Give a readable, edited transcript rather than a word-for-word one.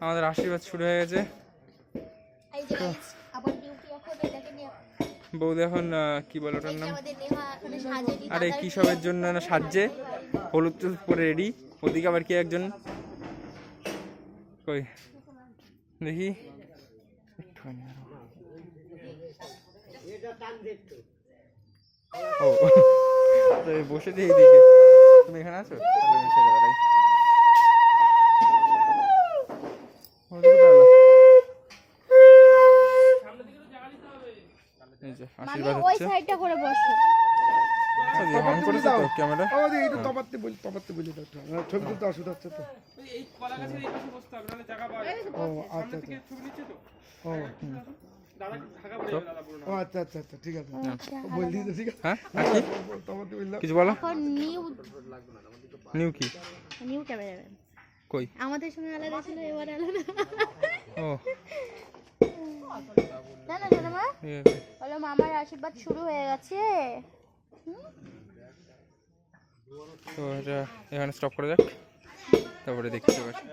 আমাদের আশীর্বাদ শুরু হয়ে গেছে। বৌদি এখন কি বলে ওটার নাম, আরে কি সবের জন্য না সাজছে, হলুদ টুলুদ পরে রেডি। ওদিকে আবার কি একজন কই দেখি ও বসেছে এইদিকে। তুমি এখানে আছো? আশীর্বাদ হচ্ছে। ক্যামেরা ছবি তুলতে অসুবিধা হচ্ছে তো। আচ্ছা আচ্ছা আচ্ছা ঠিক আছে, বললি তো ঠিক আছে। হ্যাঁ কিছু বলো। নিউ কি নিউ ক্যামেরাম্যান কই? আমাদের সঙ্গে আলাদা ছিল, এবার আলাদা। ও জানো জানো মা বলো, মামার আশীর্বাদ শুরু হয়ে গেছে। তো এটা এখানে স্টপ করে যাক, তারপরে দেখতে পাচ্ছি।